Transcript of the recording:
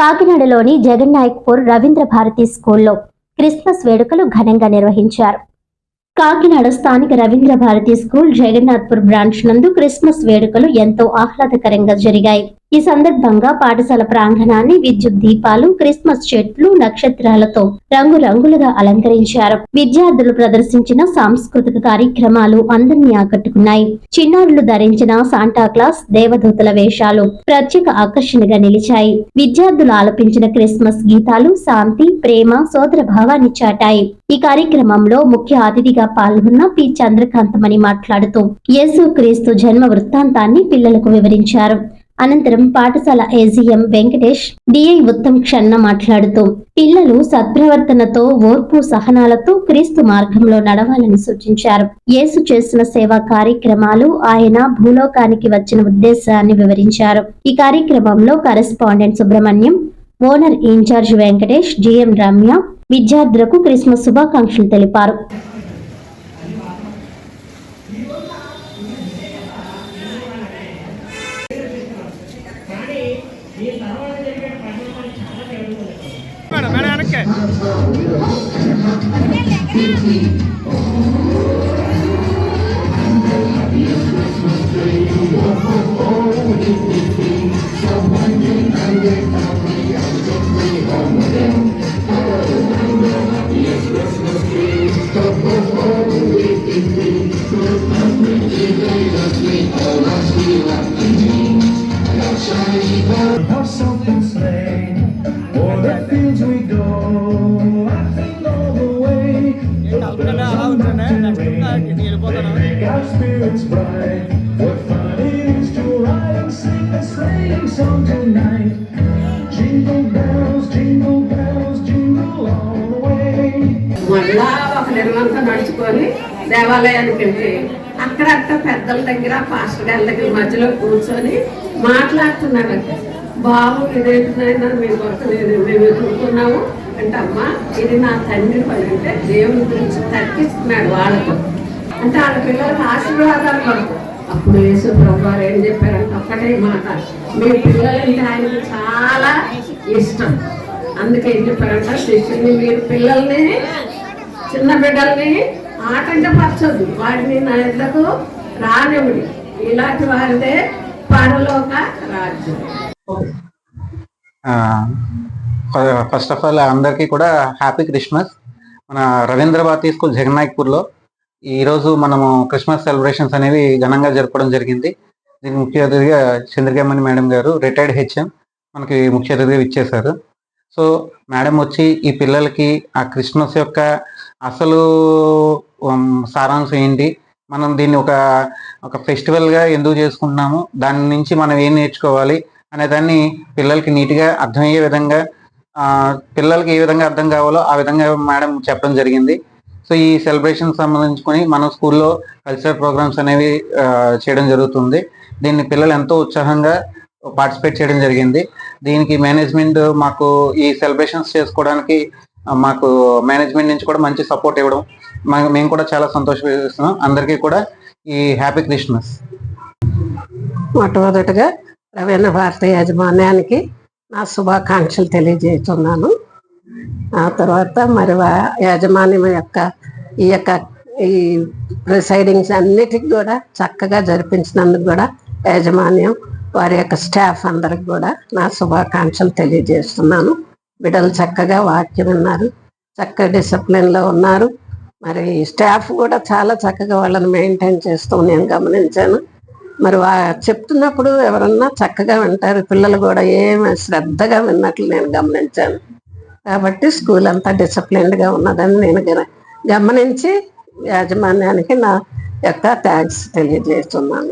కాకినాడలోని జగన్నాయక్పూర్ రవీంద్ర భారతి స్కూల్లో క్రిస్మస్ వేడుకలు ఘనంగా నిర్వహించారు. కాకినాడ స్థానిక రవీంద్ర భారతి స్కూల్ జగన్నాథ్పూర్ బ్రాంచ్ నందు క్రిస్మస్ వేడుకలు ఎంతో ఆహ్లాదకరంగా జరిగాయి. ఈ సందర్భంగా పాఠశాల ప్రాంగణాన్ని విద్యుత్ దీపాలు, క్రిస్మస్ చెట్లు, నక్షత్రాలతో రంగురంగులుగా అలంకరించారు. విద్యార్థులు ప్రదర్శించిన సాంస్కృతిక కార్యక్రమాలు అందరినీ ఆకట్టుకున్నాయి. చిన్నారులు ధరించిన శాంటాక్లాస్, దేవదూతల వేషాలు ప్రత్యేక ఆకర్షణగా నిలిచాయి. విద్యార్థులు ఆలపించిన క్రిస్మస్ గీతాలు శాంతి, ప్రేమ, సోదర భావాన్ని చాటాయి. ఈ కార్యక్రమంలో ముఖ్య అతిథిగా పాల్గొన్న పి చంద్రకాంతమణి మాట్లాడుతూ యేసు క్రీస్తు జన్మ వృత్తాంతాన్ని పిల్లలకు వివరించారు. అనంతరం పాఠశాల ఏజీఎం వెంకటేష్, డిఐ ఉత్తమ్ క్షణ మాట్లాడుతూ పిల్లలు సత్ప్రవర్తనతో, ఓర్పు, సహనాలతో క్రీస్తు మార్గంలో నడవాలని సూచించారు. యేసు చేసిన సేవా కార్యక్రమాలు, ఆయన భూలోకానికి వచ్చిన ఉద్దేశాన్ని వివరించారు. ఈ కార్యక్రమంలో correspondent Subrahmanyam, owner incharge Venkatesh, GM Ramya విద్యార్థులకు క్రిస్మస్ శుభాకాంక్షలు తెలిపారు. Something slain, for the fields we go, laughing all the way. Make our spirits bright. What fun it is to ride and sing a sleighing song tonight. Jingle bells, jingle all the way. మళ్ళా ఒక నిర్మంతా నడుచుకొని దేవాలయానికి వెళ్ళి అక్కడక్కడ పెద్దల దగ్గర pastor గారి దగ్గర మధ్యలో కూర్చొని మాట్లాడుతున్నారంటే, బాబు ఇదేంటినైనా మీ కొరకు మేము ఎదుర్కొన్నాము అంటే, అమ్మా ఇది నా తండ్రి పని అంటే దేవుని గురించి తర్కిస్తున్నాడు వాళ్ళతో. అంటే వాళ్ళ పిల్లలకు ఆశీర్వాదాలు కొరకు. అప్పుడు యేసు ప్రభు గారు ఏం చెప్పారంటే ఒక్కటే మాట, మీ పిల్లలంటే ఆయనకు చాలా ఇష్టం. అందుకే ఏం చెప్పారంటే, శిష్యుని మీరు పిల్లల్ని, చిన్న బిడ్డల్ని ఆటంకపరచదు, వాడిని నా ఇళ్లకు రానివ్వడి, ఇలాంటి వారిదే పరలోక రాజ్యం. ఫస్ట్ ఆఫ్ ఆల్ అందరికీ కూడా హ్యాపీ క్రిస్మస్. మన రవీంద్ర భారతి స్కూల్ జగన్నాయక్పూర్లో ఈరోజు మనము క్రిస్మస్ సెలబ్రేషన్స్ అనేవి ఘనంగా జరపడం జరిగింది. దీనికి ముఖ్య అతిథిగా చంద్రకాంతమణి మేడం గారు, రిటైర్డ్ హెచ్ఎం, మనకి ముఖ్య అతిథిగా ఇచ్చేశారు. సో మేడం వచ్చి ఈ పిల్లలకి ఆ క్రిస్మస్ యొక్క అసలు సారాంశం ఏంటి, మనం దీన్ని ఒక ఫెస్టివల్గా ఎందుకు చేసుకుంటున్నాము, దాని నుంచి మనం ఏం నేర్చుకోవాలి అనేదాన్ని పిల్లలకి నీట్గా అర్థమయ్యే విధంగా, పిల్లలకి ఏ విధంగా అర్థం కావాలో ఆ విధంగా మేడం చెప్పడం జరిగింది. సో ఈ సెలబ్రేషన్ సంబంధించుకొని మన స్కూల్లో కల్చరల్ ప్రోగ్రామ్స్ అనేవి చేయడం జరుగుతుంది. దీన్ని పిల్లలు ఎంతో ఉత్సాహంగా పార్టిసిపేట్ చేయడం జరిగింది. దీనికి మేనేజ్మెంట్ మాకు ఈ సెలబ్రేషన్స్ చేసుకోవడానికి మాకు మేనేజ్మెంట్ నుంచి కూడా మంచి సపోర్ట్ ఇవ్వడం మేము కూడా చాలా సంతోషిస్తున్నాం. అందరికీ కూడా ఈ హ్యాపీ క్రిస్మస్. మొట్టమొదటిగా రవీంద్ర భారతి యాజమాన్యానికి నా శుభాకాంక్షలు తెలియజేస్తున్నాను. ఆ తర్వాత మరి యాజమాన్యం ఈ ప్రిసైడింగ్స్ అన్నిటికి కూడా చక్కగా జరిపించినందుకు కూడా యాజమాన్యం, వారి యొక్క స్టాఫ్ అందరికి కూడా నా శుభాకాంక్షలు తెలియజేస్తున్నాను. బిడ్డలు చక్కగా వాక్యం విన్నారు, చక్కగా డిసిప్లిన్లో ఉన్నారు. మరి స్టాఫ్ కూడా చాలా చక్కగా వాళ్ళని మెయింటైన్ చేస్తూ నేను గమనించాను. మరి చెప్తున్నప్పుడు ఎవరన్నా చక్కగా వింటారు, పిల్లలు కూడా ఏమి శ్రద్ధగా విన్నట్లు నేను గమనించాను. కాబట్టి స్కూల్ అంతా డిసిప్లిన్డ్గా ఉన్నదని నేను గమనించి యాజమాన్యానికి నా యొక్క థ్యాంక్స్ తెలియజేస్తున్నాను.